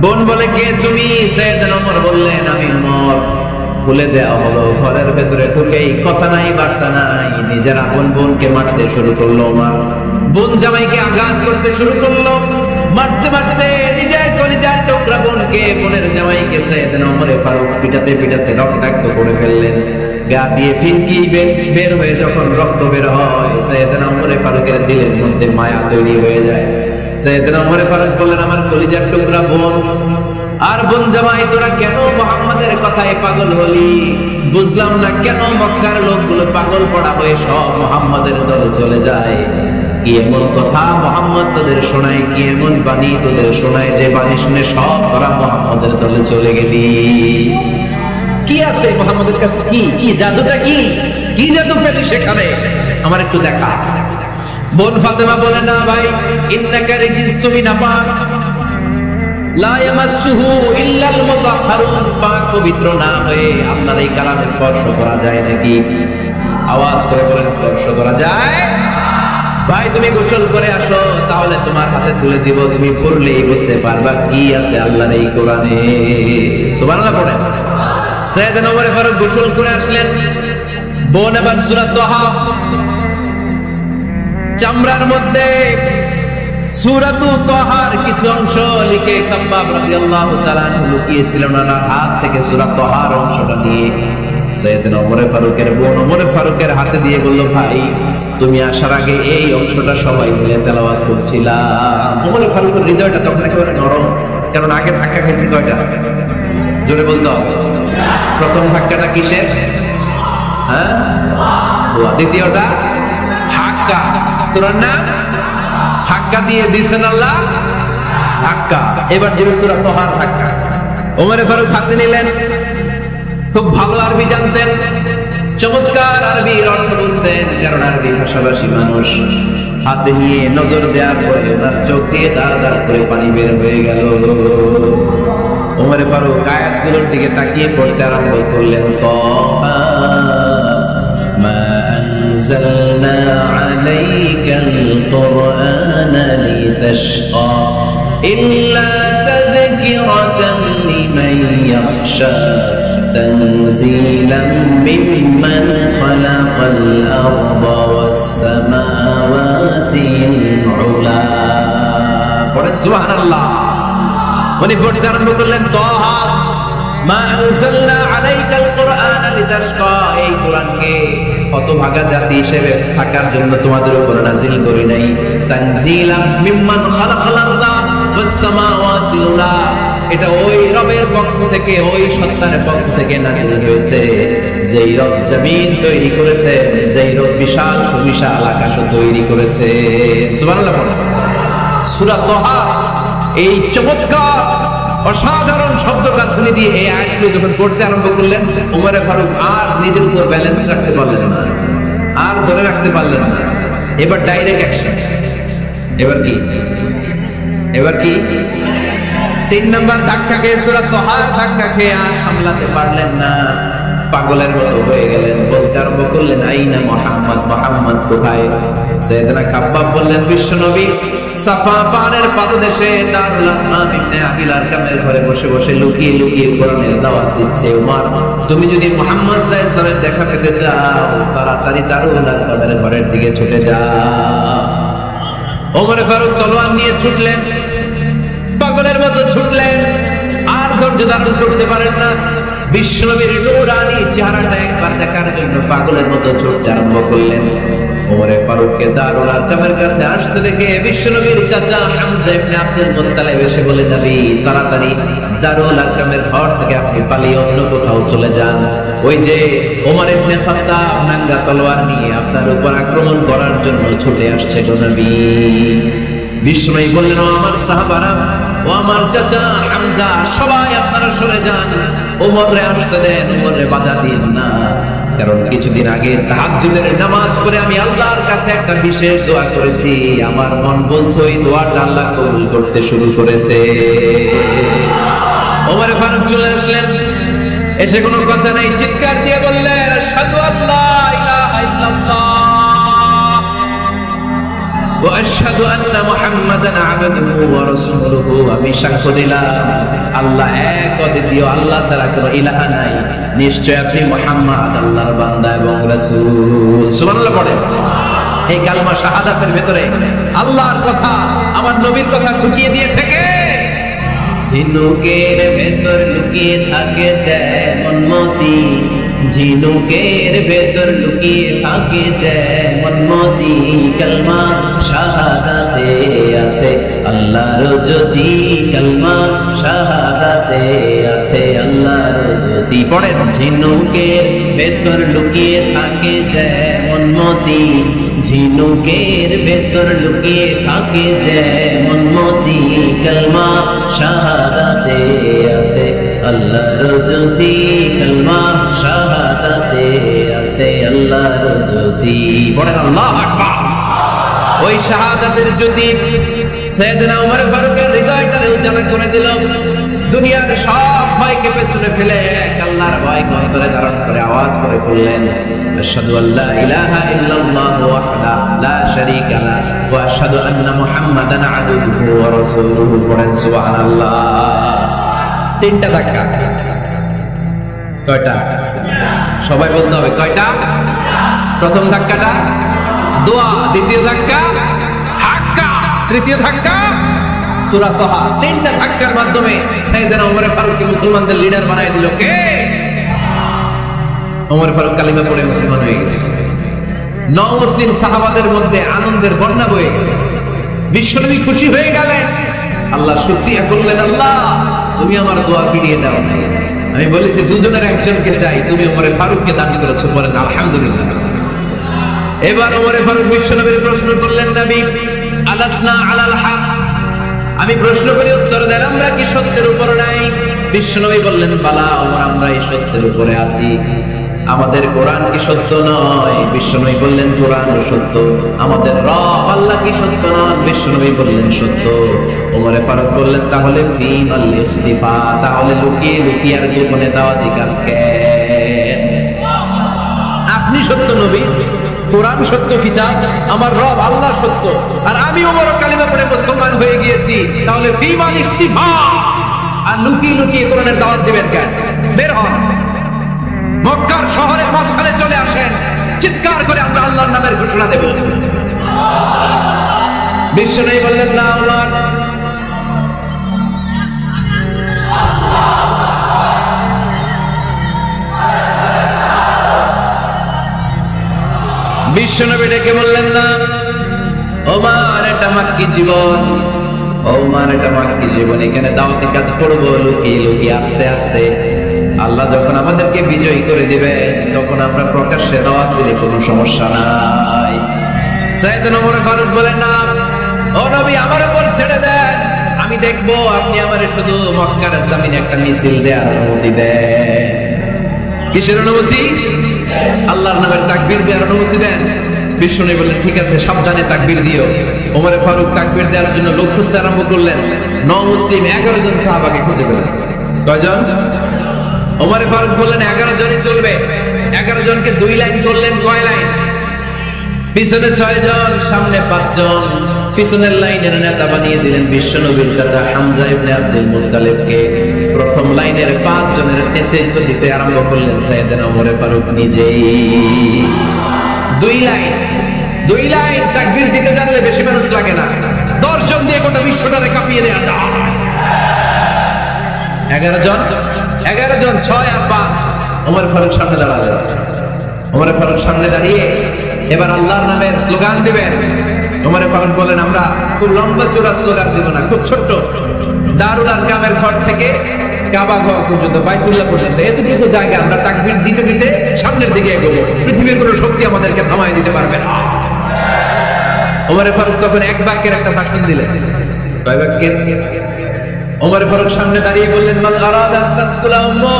বোন বলে, কে তুমি? সাইয়েদনা ওমর বললেন, আমি ওমর। খুলে দেওয়া হলো। ঘরের ভেতরে ঢুকেই কথা নাই বার্তা নাই, নিজের আপন বোনকে মারতে শুরু করলো ওমর। বোন জামাইকে আঘাত করতে শুরু করলো। মারতে মারতে নিজের কলিজার টুকরা বোনকে, বোনের জামাইকে সাইয়েদনা ওমর ফারুক পিটাতে পিটাতে রক্তাক্ত করে ফেললেন। গা দিয়ে ফিনকি বের হয়ে যখন রক্ত বের হয়, সাইয়েদনা ওমর ফারুকের দিলের মধ্যে মায়া তৈরি হয়ে যায়। সাইয়েদনা ওমর ফারুক বললেন, আমার কলিজার টুকরা বোন আর বোন জামাই, তোরা কেন মুহাম্মাদের কথায় পাগল হলি? বুঝলাম না কেন মক্কার লোকগুলো পাগল পড়া হয়ে সব মুহাম্মাদের দলে চলে যায়। কি এমন কথা মুহাম্মদ তোদের শোনায়, কি এমন বাণী তোদের শোনায় যে বাণী শুনে সব তোরা মুহাম্মাদের দলে চলে গেলি? কি আছে মুহাম্মাদের কাছে? কি কি জাদুটা? কি জাদু পেলি সেখানে? আমার একটু দেখা। বোন ফাতেমা বলে, না ভাই, ইন্নাকা রিজিস, তুমি নাপাক, লা ইয়ামাসসুহু ইল্লাল মুতাহহারুন, পাক পবিত্র না হয়ে আল্লাহর এই কালামে স্পর্শ করা যায় নাকি? আওয়াজ করে বলেন, স্পর্শ করা যায়? ভাই তুমি গোসল করে আসো, তাহলে তোমার হাতে তুলে দিব, তুমি পড়লেই বুঝতে পারবা কি আছে আল্লাহর এই কোরআনে। সুবহানাল্লাহ পড়েন। সাইয়েদনা ওমর ফারুক গোসল করে আসলেন। বোন এবার সূরা তাহা চামড়ার মধ্যে সূরাতু তাহার কিছু অংশ লিখে খাব্বাব রাদিয়াল্লাহু তাআলা লুকিয়েছিলেন ওনার হাত থেকে। সূরা তাহার অংশটা নিয়ে সাইয়েদনা ওমর ফারুকের বোন ওমর ফারুকের হাতে দিয়ে বলল, ভাই তুমি আসার আগে এই অংশটা সবাই মিলে তেলাওয়াত করছিলাম। ওমর ফারুকের হৃদয়টা তখন একেবারে নরম, কারণ আগে ধাক্কা খেয়েছি কয়টা? জোরে বলতে হবে। প্রথম ধাক্কাটা কিসের? হ্যাঁ, দোয়া। দ্বিতীয়টা হাক্কা, সূরার নাম হাক্কা দিয়ে দিয়েছেন আল্লাহ, হাক্কা। এবার দিবে সূরা তাহার হাক্কা। ওমর ফারুক হাতে নিলেন, খুব ভালো আরবি জানতেন, চমৎকার আরবির অর্থ বুঝতেন, কারণ আরবি ভাষাভাষী মানুষ। হাতে নিয়ে নজর দেওয়ার পরে ওনার চোখ দিয়ে দাঁড় দাঁড় করে পানি বের হয়ে গেল। ওমর ফারুক আয়াতগুলোর দিকে তাকিয়ে পড়তে আরম্ভ করলেন, তাহা মা আনজালনা আলাইকাল কুরআনা লিতাশকা ইল্লা তাযকিরাতান লিমান ইয়াখশা তানজিলাম মিম্মান খালাকাল আরদা ওয়াস সামাওয়াতিল উলা। পড়েন সুবহানাল্লাহ। উনি পড়তে আরম্ভ করলেন, তাহা মা আনজালনা আলাইকাল কুরআনা লিতাশকা, এই কোরআনকে হতভাগা জাতি হিসেবে থাকার জন্য তোমাদের উপর নাজিল করি নাই। তানজিলাম মিম্মান খালাকাল আরদা ওয়াস সামাওয়াতিল উলা, এটা ওই রবের পক্ষ থেকে, ওই সত্তার পক্ষ থেকে নাজিল হয়েছে যেই রব জমিন তৈরি করেছে, যেই রব বিশাল সুবিশাল আকাশ তৈরি করেছে। সুবহানাল্লাহ। সূরা তাহা এই চমৎকার অসাধারণ শব্দগাঁথনি দিয়ে এই আয়াতগুলো যখন পড়তে আরম্ভ করলেন, ওমর ফারুক আর নিজের উপর ব্যালেন্স রাখতে পারলেন না, আর ধরে রাখতে পারলেন না। এবার ডাইরেক্ট অ্যাকশন। এবার কি 3 নাম্বার ধাক্কা খেয়ে, সূরা তাহার ধাক্কা খেয়ে আর সামলাতে পারলেন না, পাগলের মতো হয়ে গেলেন। বলতে আরম্ভ করলেন, আইনা মুহাম্মদ, মুহাম্মদ কোথায়? সাইয়েদনা খাব্বাব বললেন, বিশ্বনবী সাফা পাহাড়ের পাদদেশে দারুল আরকাম ইবনে আবিল আরকামের ঘরে বসে বসে লুকিয়ে লুকিয়ে কোরআনের দাওয়াত দিচ্ছে। ওমর, তুমি যদি মুহাম্মদ সাল্লাল্লাহু আলাইহি ওয়াসাল্লামের দেখা পেতে চাও, তাড়াতাড়ি দারুল আরকামের ঘরের দিকে ছুটে যাও। ওমর ফারুক তলোয়ার নিয়ে ছুটলেন, পাগলের মতো ছুটলেন, আর ধৈর্য ধারণ করতে পারেন না। বিশ্বনবীর নূরানী চেহারাটা একবার দেখার জন্য পাগলের মতো ছুটতে আরম্ভ করলেন। ওমর ফারুককে দারুল আরকামের কাছে আসতে দেখে বিশ্বনবীর চাচা হামজা ইবনে আব্দুল মুত্তালিব এসে বলে, নবী তাড়াতাড়ি দারুল আরকামের ঘর থেকে আপনি পালিয়ে অন্য কোথাও চলে যান। ওই যে ওমর ইবনে খাত্তাব নাঙ্গা তলোয়ার নিয়ে আপনার উপর আক্রমণ করার জন্য ছুটে আসছে গো নবী। বিশ্বনবী বললেন, ও আমার সাহাবারা, ও আমার চাচা হামজা, সবাই আপনারা সরে যান, ওমরে আসতে দেন, ওমরে বাধা দিন না। কারণ কিছুদিন আগে তাহাজ্জুদের নামাজ পড়ে আমি আল্লাহর কাছে একটা বিশেষ দোয়া করেছি, আমার মন বলছে ওই দোয়াটা আল্লাহ কবুল করতে শুরু করেছে। ওমর ফারুক চলে আসলেন, এসে কোনো কথা নাই চিৎকার দিয়ে বললেন, আশহাদু আল্লা ইলাহা ইল্লাল্লাহ ওয়া আশহাদু আন্না মুহাম্মাদান আবদুহু ওয়া রাসূলুহু। আমি সাক্ষ্য দিলাম আল্লাহ এক, অদ্বিতীয়, আল্লাহ ছাড়া কোনো ইলাহা নাই। নিশ্চয় আপনি মুহাম্মদ আল্লাহর বান্দা এবং রাসূল। সুবহানাল্লাহ পড়েন। এই কালেমা শাহাদাতের ভিতরে আল্লাহর কথা, আমার নবীর কথা ঢুকিয়ে দিয়েছে কে? ঝিনুকের ভেতর লুকিয়ে থাকে যেমন মতি, ঝিনুকের ভেতর লুকিয়ে থাকে যেমন মতি, কালমা শাহাদাতে আছে আল্লাহর জ্যোতি, কালমা শাহাদাতে আছে আল্লাহর জ্যোতি। পড়েন। ঝিনুকের ভেতর লুকিয়ে থাকে যেমন মতি, ঝিনুকের ভেতর লুকিয়ে থাকে যেমন মতি, কালমা শাহাদাতে আছে আল্লাহর জ্যোতি, কালমা শাহাদাতে আছে আল্লাহর জ্যোতি। বলেন আল্লাহু আকবার। ওই শাহাদাতের জ্যোতি সাইয়েদনা ওমর ফারুকের হৃদয়টারে উজালা করে দিল। দুনিয়ার সব ভয়কে পেছনে ফেলে এক আল্লাহর ভয়কে অন্তরে ধারণ করে আওয়াজ করে বললেন, আশহাদু আল্লা ইলাহা ইল্লাল্লাহু ওয়াহদাহু লা শারীকা লাহু ওয়া আশহাদু আন্না মুহাম্মাদান আবদুহু ওয়া রাসূলুহু। পড়েন সুবহানাল্লাহ। তিনটা ধাক্কা। কয়টা? সবাই বলতে হবে কয়টা? প্রথম ধাক্কাটা দোয়া, দ্বিতীয় ধাক্কা হাক্কা, তৃতীয় ধাক্কা সূরা তাহা। তিনটা ধাক্কার মাধ্যমে সাইয়েদনা ওমর ফারুককে মুসলমানদের লিডার বানায় দিল কে? ওমর ফারুক কালিমা পড়ে মুসলমান হয়ে গেছে। নও মুসলিম সাহাবাদের মধ্যে আনন্দের বন্যা বয়ে গেল। বিশ্বনবী খুশি হয়ে গেলেন, আল্লাহর শুকরিয়া করলেন, আল্লাহ তুমি আমার দোয়া ফিরিয়ে দাও। আমি বলেছি দুজনের একজনকে চাই, তুমি ওমর ফারুককে দান করেছো। বলেন আলহামদুলিল্লাহ। এবার ওমর ফারুক বিশ্বনবীর প্রশ্ন করলেন, নবী আলাসনা আলাল হক, আমি প্রশ্ন করি উত্তর দেন, আমরা কি সত্যের উপর নাই? বিশ্বনবী বললেন, বালা ওমর, আমরা এই সত্যের উপরে আছি। আমাদের কোরআন কি সত্য নয়? বিশ্বনবী বললেন, কোরআন সত্য। আমাদের রব আল্লাহ কি সত্য নয়? বিশ্বনবী বললেন, সত্য। ওমর ফারুক বললেন, তাহলে ফিমাল ইখতিফা, তাহলে লুকিয়ে লুকিয়ে আর গোপনে দাওয়াতি কাজ কেন? আপনি সত্য নবী, কোরআন সত্য কিতাব, আমার রব আল্লাহ সত্য, আর আমি ওমর কালিমা পড়ে মুসলমান হয়ে গিয়েছি, তাহলে ফিমাল ইখতিফা, আর লুকিয়ে লুকিয়ে কোরআনের দাওয়াত দিবেন কেন? বের হন, মক্কার শহরের মাঝখানে চলে আসেন, চিৎকার করে আমরা আল্লাহর নামের ঘোষণা দেব। বিশ্বনবী বললেন, না ওমর, বিশ্বনবী ডেকে বললেন, না ওমর, এটা মাক্কি জীবন, ওমর এটা মাক্কি জীবন, এখানে দাওয়াতি কাজ করবো লুকিয়ে লুকিয়ে আস্তে আস্তে। আল্লাহ যখন আমাদেরকে বিজয়ী করে দিবে তখন আমরা প্রকাশ্যে দাওয়াত দিলে কোনো সমস্যা নাই। সাইয়েদনা ওমর ফারুক বলেন, না ও নবী, আমার উপর ছেড়ে দেন, আমি দেখবো আপনি আমারে শুধু মক্কার জমিনে একটা মিছিল দেওয়ার অনুমতি দেন। কিসের অনুমতি? আল্লাহর নামের তাকবীর দেওয়ার অনুমতি দেন। বিশ্বনবী বললেন, ঠিক আছে, সাবধানে তাকবীর দিও। ওমর ফারুক তাকবীর দেওয়ার জন্য লোক খুঁজতে আরম্ভ করলেন। নও মুসলিম 11 জন সাহাবাকে খুঁজে পেলেন। কয়জন? ওমর ফারুক বললেন 11 জনই চলবে। 11 জনকে 2 লাইন করলেন। কয় লাইন? পিছনে 6 জন, সামনে 5 জন। পিছনের লাইনের নেতা বানিয়ে দিলেন বিশ্বনবীর চাচা হামজা ইবনে আব্দুল মুত্তালিবকে। প্রথম লাইনের 5 জনের নেতৃত্ব দিতে আরম্ভ করলেন সাইয়েদনা ওমর ফারুক নিজেই। 2 লাইন তাকবীর দিতে জানলে বেশি মানুষ লাগে না, 10 জন দিয়ে গোটা বিশ্বটারে কাঁপিয়ে দেওয়া যায়। 11 জন 6 আর 5। ওমর ফারুক সামনে দাঁড়ালেন। ওমর ফারুক সামনে দাঁড়িয়ে এবার আল্লাহর নামের স্লোগান দিবেন। ওমর ফারুক বলেন, আমরা খুব লম্বা চূড়া স্লোগান দিব না, খুব ছোট্ট, দারুল আরকামের ঘর থেকে কাবা ঘর পর্যন্ত, বাইতুল্লাহ পর্যন্ত, এতটুকু জায়গা আমরা তাকবীর দিতে দিতে সামনের দিকে এগোবো। পৃথিবীর কোনো শক্তি আমাদেরকে থামায় দিতে পারবে না। ওমর ফারুক তখন এক বাক্যের একটা ভাষণ দিলেন। কয় বাক্যের? ওমর ফারুক সামনে দাঁড়িয়ে বললেন, মান আরাদা আন তাসকুলা উম্মু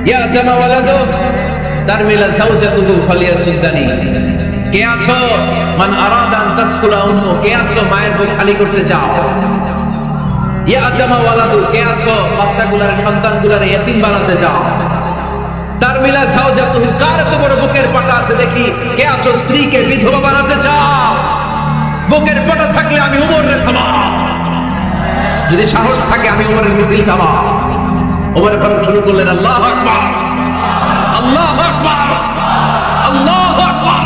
ইয়া জামা ওয়ালাদু তারমিলা যাওজাতুহু ফালিয়াসুদ্দানি। কে আছো? মান আরাদা আন তাসকুলা উম্মু, কে আছো মায়ের বুক খালি করতে চাও? ইয়া জামা ওয়ালাদু, কে আছো বাচ্চাগুলার, সন্তানগুলার ইতিম বানাতে চাও? তার কামিলা যাওজাতুহু, কার এত বড় বুকের পাটা আছে দেখি, কে আছো স্ত্রীকে বিধবা বানাতে চাও? বুকের পাটা থাকলে আমি উমরের থামা, যদি সাহস থাকে আমি উমরের মিছিল থামা। ওমর ফারুক শুরু করলেন আল্লাহু আকবার, আল্লাহু আকবার, আল্লাহু আকবার।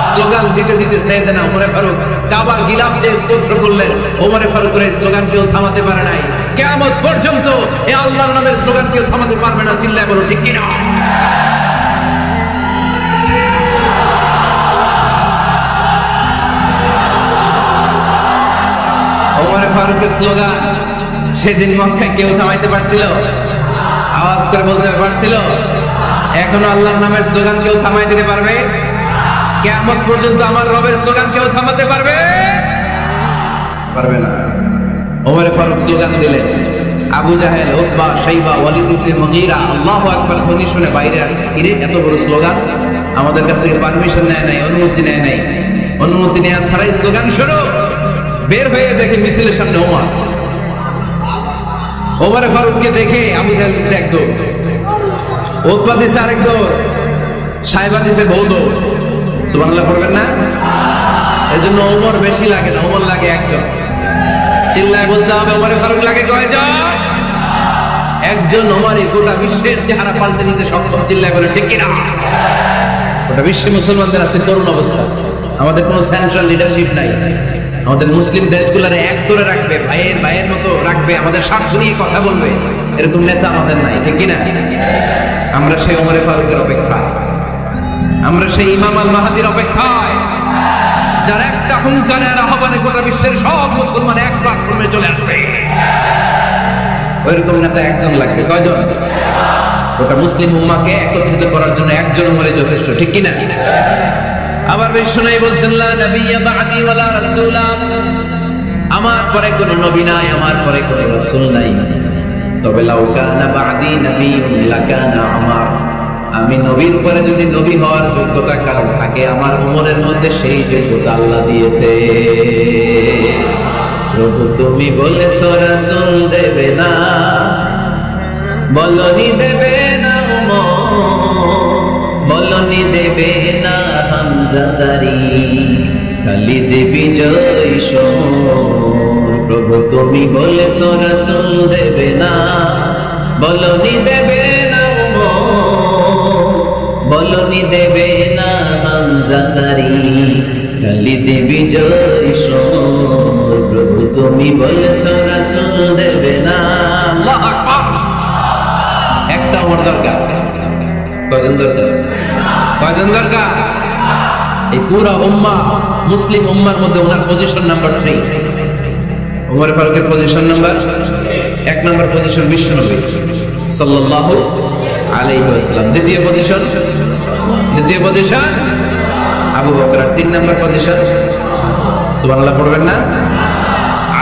স্লোগান দিতে দিতে সাইয়েদনা ওমর ফারুক কাবার গিলাফ যে স্পর্শ করলেন, ওমর ফারুকের এই স্লোগান কেউ থামাতে পারে নাই। কিয়ামত পর্যন্ত এই আল্লাহর নামের স্লোগান কেউ থামাতে পারবে না। চিল্লায় বলো ঠিক কিনা? ওমর ফারুকের স্লোগান সেদিন মক্কায় কেউ থামাইতে পারছিল? আওয়াজ করে বলতে পারছিল? এখনো আল্লাহর নামের স্লোগান কেউ থামাই দিতে পারবে? কিয়ামত পর্যন্ত আমার রবের স্লোগান কেউ থামাতে পারবে? পারবে না। ওমর ফারুক স্লোগান দিলেন, আবু জাহেল, উতবা, শাইবা, ওয়ালিদ ইবনে মুগীরা আল্লাহু আকবার ধ্বনি শুনে বাইরে আসছে। কিরে এত বড় স্লোগান, আমাদের কাছ থেকে পারমিশন নেয় নাই, অনুমতি নেয় নাই। অনুমতি নেওয়া ছাড়াই স্লোগান শুরু। বের হয়ে দেখে মিছিলের সামনে ওমর। ওমর ফারুককে দেখে আবু জাহেল দিছে এক দৌড়, উতবা দিছে আরেক দৌড়, শাইবা দিছে বহু দৌড়। সুবহানাল্লাহ পড়বেন না? এজন্য ওমর বেশি লাগে না, ওমর লাগে একজন। চিল্লায় বলতে হবে ওমর ফারুক লাগে কয়জন? একজন। ওমরই গোটা বিশ্বের চেহারা পাল্টে নিতে সক্ষম। চিল্লায় বলে ঠিক কিনা? গোটা বিশ্বে মুসলমানদের আছে করুণ অবস্থা। আমাদের কোনো সেন্ট্রাল লিডারশিপ নাই। আমাদের মুসলিম দেশগুলোর এক করে রাখবে, ভাইয়ের ভাইয়ের মতো রাখবে, আমাদের স্বার্থ নিয়ে কথা বলবে, এরকম নেতা আমাদের নাই। ঠিক কিনা? আমরা সেই ওমর ফারুকের অপেক্ষায়, আমরা সেই ইমাম আল মাহদির অপেক্ষায়, যার একটা হুঙ্কারের আহ্বানে গোটা বিশ্বের সব মুসলমান এক প্ল্যাটফর্মে চলে আসবে। ওইরকম নেতা একজন লাগবে। কয়জন? গোটা মুসলিম উম্মাহকে একত্রিত করার জন্য একজন ওমরই যথেষ্ট। ঠিক কিনা? আবার বিষ্ণু বলছেন লা নাবিয়্যা বা'দি ওয়ালা রাসূলা, আমার পরে কোনো নবী নাই, আমার পরে কোনো রাসূল নাই। তবে লাউ কানা বা'দি নাবিয়্যুন লাকানা উমর, আমি নবীর পরে যদি নবী হওয়ার যোগ্যতা কারণ থাকে, আমার উমরের মধ্যে সেই যোগ্যতা আল্লাহ দিয়েছে। প্রভু তুমি বলেছো রাসূল দেবে না, বলনি দেবে না উমর, বলনি দেবে না হামজাদারি, খালি দেবী জয় শোর। প্রভু তুমি বলেছো রাসূল দেবে না, বলনি দেবে না উমর, বলনি দেবে না হামজাদারি, খালি দেবী জয় শোর। প্রভু তুমি বলেছো রাসূল দেবে না। আল্লাহু আকবার। একটা ওমর দরকার। কয়জন দরকার? কয়জন দরকার? এই পুরো উম্মাহ, মুসলিম উম্মার মধ্যে ওনার পজিশন নাম্বার 3। ওমর ফারুকের পজিশন নাম্বার 1 নম্বর পজিশন বিশ্বনবী সাল্লাল্লাহু আলাইহি ওয়াসাল্লাম। দ্বিতীয় পজিশন আবু বকর। 3 নম্বর পজিশন সুবহানাল্লাহ পড়বেন না?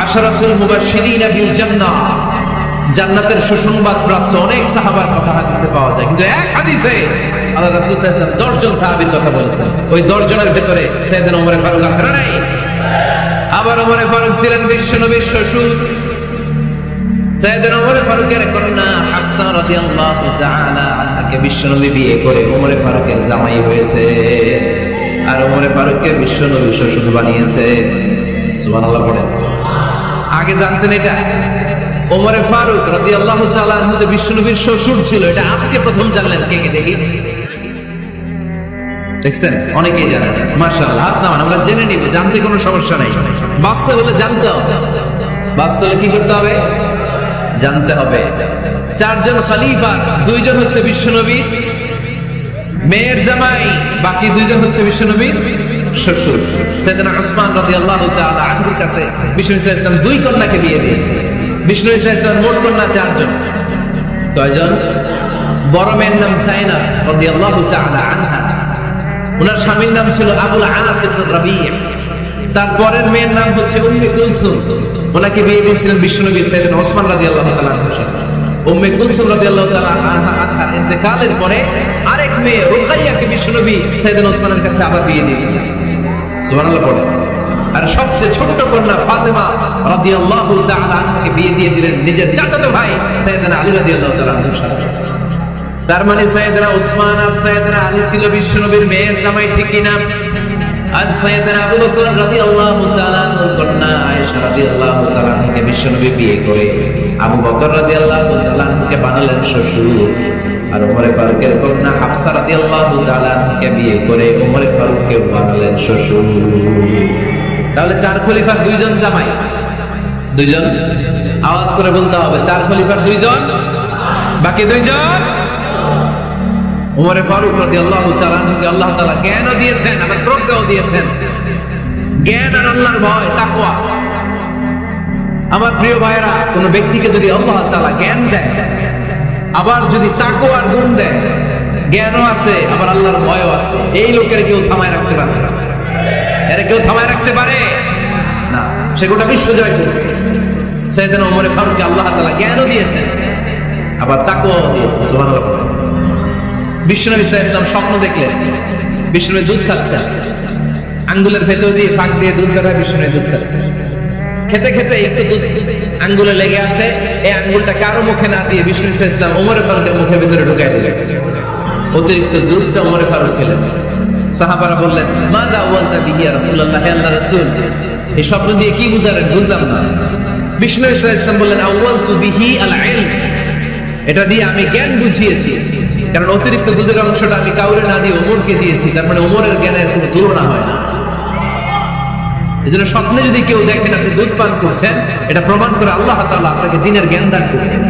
আশরাতুল মুবাশশিরিনা বিল জান্নাহ, জান্নাতের সুসংবাদ প্রাপ্ত অনেক সাহাবার কথা হাদিসে পাওয়া যায়, কিন্তু এক হাদিসে আল্লাহ রাসূল সাল্লাল্লাহু আলাইহি ওয়াসাল্লাম 10 জন সাহাবীর কথা বলেছেন। ওই 10 জনের ভিতরে সাইয়েদনা ওমর ফারুক আছে না নাই? আবার ওমর ফারুক ছিলেন বিশ্বনবীর শ্বশুর। সাইয়েদনা ওমর ফারুকের কন্যা হাফসা রাদিয়াল্লাহু তাআলা আনহাকে বিশ্বনবী বিয়ে করে ওমর ফারুকের জামাই হয়েছে, আর ওমর ফারুককে বিশ্বনবী শ্বশুর বানিয়েছে। সুবহানাল্লাহ পড়েন। আগে জানতেন এটা? ওমর ফারুক রাদিয়াল্লাহু তাআলা আনহু যে বিশ্বনবীর শ্বশুর ছিল, এটা আজকে প্রথম জানলেন। কে কে দেখি? দেখছেন? অনেকেই জানেন। মাশাআল্লাহ, হাত নামান, আমরা জেনে নিব, জানতে কোনো সমস্যা নাই। বাঁচতে হলে জানতে হবে। বাঁচতে হলে কি করতে হবে? জানতে হবে। 4 জন খলিফা, 2 জন হচ্ছে বিশ্বনবীর মেয়ের জামাই, বাকি 2 জন হচ্ছে বিশ্বনবীর শ্বশুর। সাইয়েদনা উসমান রাদিয়াল্লাহু তাআলা আনহুর কাছে বিশ্বনবী সাল্লাল্লাহু আলাইহি ওয়াসাল্লাম 2 কন্যাকে বিয়ে দিয়েছেন। বিষ্ণু ইসলাম মোট কন্যা 4 জন। কয়জন? বড় মেয়ের নাম সাইনাব রাদিয়াল্লাহু তাআলা আনহা, ওনার স্বামীর নাম ছিল আবুল আস ইবনে রাবি'। তারপরের মেয়ের নাম হচ্ছে উম্মে কুলসুম, ওনাকে বিয়ে দিয়েছিলেন বিশ্বনবী সাইয়েদনা ওসমান রাদিয়াল্লাহু তাআলা আনহুর সাথে। উম্মে কুলসুম রাদিয়াল্লাহু তাআলা আনহার ইন্তেকালের পরে আরেক মেয়ে রুকাইয়াকে বিশ্বনবী সাইয়েদনা ওসমানের কাছে আবার বিয়ে দিয়েছিলেন। সুবহানাল্লাহ পড়ে। আর সবচেয়ে ছোট্ট কন্যা ফাতেমা রাদিয়াল্লাহু তাআলা আনহাকে বিয়ে দিয়ে দিলেন নিজের চাচাতো ভাই সাইয়েদনা আলী রাদিয়াল্লাহু তাআলা আনহুর সাথে। তার মানে সাইয়েদনা উসমান আর সাইয়েদনা আলী ছিল বিশ্বনবীর মেয়ের জামাই, ঠিক কিনা? আর সাইয়েদনা আবু বকর রাদিয়াল্লাহু তাআলা আনহুর কন্যা আয়েশা রাদিয়াল্লাহু তাআলা আনহাকে বিশ্বনবী বিয়ে করে আবু বকর রাদিয়াল্লাহু তাআলা আনহুকে বানালেন শ্বশুর। আর ওমর ফারুকের কন্যা হাফসা রাদিয়াল্লাহু তাআলা আনহাকে বিয়ে করে ওমর ফারুককে বানালেন শ্বশুর। তাহলে চার খলিফার দুইজন জামাই, দুইজন। আওয়াজ করে বলতে হবে, চার খলিফার দুইজন, বাকি দুইজন। ওমর ফারুক রাদিয়াল্লাহু তাআলা আনহুকে আল্লাহ তাআলা জ্ঞানও দিয়েছেন, আবার প্রজ্ঞাও দিয়েছেন। জ্ঞান আর আল্লাহর ভয়, তাকওয়া। আমার প্রিয় ভাইরা, কোন ব্যক্তিকে যদি আল্লাহ তাআলা জ্ঞান দেয়, আবার যদি তাকওয়ার গুণ দেয়, জ্ঞানও আছে আবার আল্লাহর ভয়ও আছে, এই লোকের কেউ থামায় রাখতে পারে না। এর কেউ থামায় রাখতে পারে না, সে গোটা বিশ্ব জয় করেছে। সাইয়েদনা ওমর ফারুককে আল্লাহ তাআলা জ্ঞানও দিয়েছেন, আবার তাকওয়াও দিয়েছেন। সুবহানাল্লাহ। বিশ্বনবী সাল্লাল্লাহু আলাইহি ওয়াসাল্লাম স্বপ্ন দেখলেন, বিশ্বনবী দুধ খাচ্ছে, আঙ্গুলের ভেতর দিয়ে ফাঁক দিয়ে দুধ বের হয়, বিশ্বনবী দুধ খাচ্ছে। খেতে খেতে একটু দুধ আঙ্গুলে লেগে আছে, এই আঙ্গুলটা কারো মুখে না দিয়ে বিশ্বনবী সাল্লাল্লাহু আলাইহি ওয়াসাল্লাম ওমর ফারুকের মুখের ভিতরে ঢুকাই দিলেন। অতিরিক্ত দুধটা ওমর ফারুক খেলেন। সাহাবারা বললেন, মাযা ওয়ালতা বিহি ইয়া রাসূলুল্লাহ, হে আল্লাহর রাসূল, এই স্বপ্ন দিয়ে কি বুঝালেন? বুঝলাম না। বিশ্বনবী সাল্লাল্লাহু আলাইহি ওয়াসাল্লাম বললেন, আউয়ালতু বিহি আল ইলম, এটা দিয়ে আমি জ্ঞান বুঝিয়েছি। কারণ অতিরিক্ত দুধের অংশটা আমি কাউরে না দিয়ে ওমরকে দিয়েছি, তার মানে ওমরের জ্ঞানের কোনো তুলনা হয় না। এজন্য স্বপ্নে যদি কেউ দেখেন আপনি দুধ পান করছেন, এটা প্রমাণ করে আল্লাহ তাআলা আপনাকে দ্বীনের জ্ঞান দান করবেন।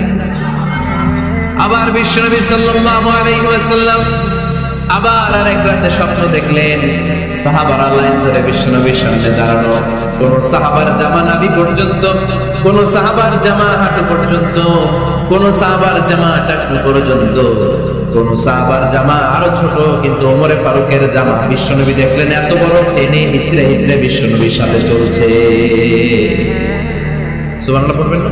আবার বিশ্বনবী সাল্লাল্লাহু আলাইহি ওয়াসাল্লাম আবার আরেক রাতে স্বপ্ন দেখলেন, সাহাবারা লাইন ধরে বিশ্বনবীর সামনে দাঁড়ানো, কোন সাহাবার জামা নাভি পর্যন্ত, কোন সাহাবার জামা হাঁটু পর্যন্ত, কোন সাহাবার জামা টাকনু পর্যন্ত, কোন সাহাবার জামা আরো ছোট, কিন্তু ওমর ফারুকের জামা বিশ্বনবী দেখলেন এত বড়, টেনে হিচড়ে হিচড়ে বিশ্বনবীর সাথে চলছে। সুবহানাল্লাহ পড়বেন না?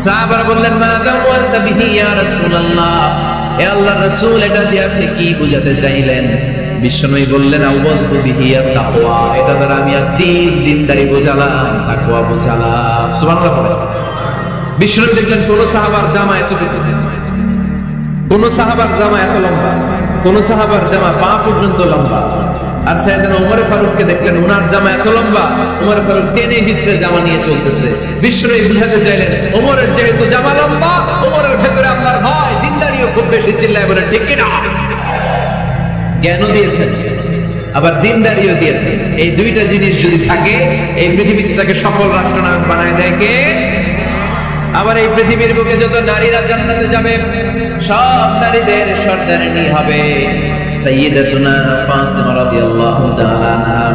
সাহাবারা বললেন, মাযা ওয়ালতা বিহি ইয়া রাসূলুল্লাহ, হে আল্লাহর রাসূল, এটা দিয়ে আপনি কি বুঝাতে চাইলেন? বিশ্বনবী বললেন, আউয়ালতু বিহি আত-তাকওয়া, এটা দ্বারা আমি আর দিনদারি বোঝালাম, তাকওয়া বোঝালাম। সুবহানাল্লাহ পড়েন। বিশ্বনবী দেখলেন কোন সাহাবার জামা এত টুকু, কোন সাহাবার জামা এত লম্বা, কোন সাহাবার জামা পা পর্যন্ত লম্বা। আর সাইয়েদনা ওমর ফারুককে দেখলেন ওনার জামা এত লম্বা, ওমর ফারুক টেনে হিচড়ে জামা নিয়ে চলতেছে। বিশ্বনবী বুঝাতে চাইলেন, ওমরের যেহেতু জামা লম্বা, ওমরের ভেতরে আল্লাহর ভয়, দিনদারিও খুব বেশি, চিল্লায় বলেন ঠিক কি না? জ্ঞানও দিয়েছেন, আবার দিনদারিও দিয়েছেন। এই দুইটা জিনিস যদি থাকে, এই পৃথিবীতে তাকে সফল রাষ্ট্রনায়ক বানায় দেয় কে? আবার এই পৃথিবীর বুকে যত নারীরা জান্নাতে যাবে, সব নারীদের সর্দারিনী হবে সাইয়্যিদাতুনা ফাতিমা রাদিয়াল্লাহু তাআলা আনহা।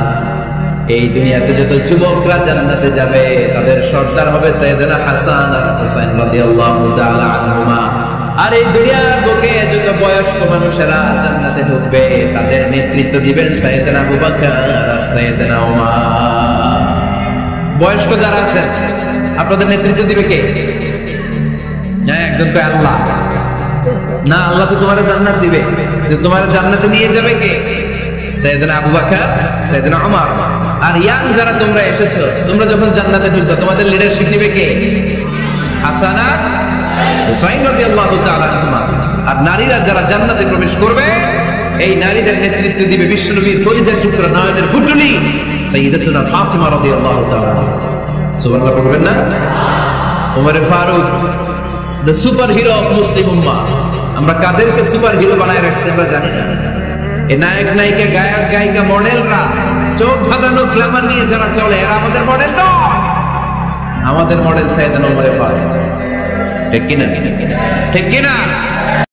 এই দুনিয়াতে যত যুবকরা জান্নাতে যাবে, তাদের সর্দার হবে সাইয়েদনা হাসান আর হুসাইন রাদিয়াল্লাহু তাআলা আনহুমা। আর এই দুনিয়ার বুকে যত বয়স্ক মানুষেরা জান্নাতে ঢুকবে, তাদের নেতৃত্ব দিবেন সাইয়েদনা আবু বকর আর সাইয়েদনা ওমর। বয়স্ক যারা আছেন, আপনাদের নেতৃত্ব দিবে কে? একজন তো আল্লাহ না, আল্লাহ তো তোমার জান্নাত দিবে, তোমার জান্নাতে নিয়ে যাবে কে? সাইয়েদনা আবু বকর, সাইয়েদনা ওমর। আর ইয়াং যারা তোমরা এসেছো, তোমরা যখন জান্নাতে ঢুকবে, তোমাদের লিডারশিপ নিবে কে? হাসান আর হুসাইন রাদিয়াল্লাহু তাআলা আনহুমা। আর নারীরা যারা জান্নাতে প্রবেশ করবে, এই নারীদের নেতৃত্ব দিবে বিশ্বনবীর কলিজার টুকরা, নয়নের পুতুলি সাইয়্যিদাতুনা ফাতিমা রাদিয়াল্লাহু তাআলা। সুবহানাল্লাহ পড়বেন না? Omar Faruk, the super hero of Muslim ummah। আমরা কাদেরকে সুপার হিরো বানায় রাখছি আমরা জানি না। এই নায়ক নায়িকা, গায়ক গায়িকা, মডেলরা, চোখ ধাঁধানো গ্ল্যামার নিয়ে যারা চলে, এরা আমাদের মডেল নয়। আমাদের মডেল সাইয়েদনা ওমর ফারুক। ঠিক কিনা? ঠিক কিনা?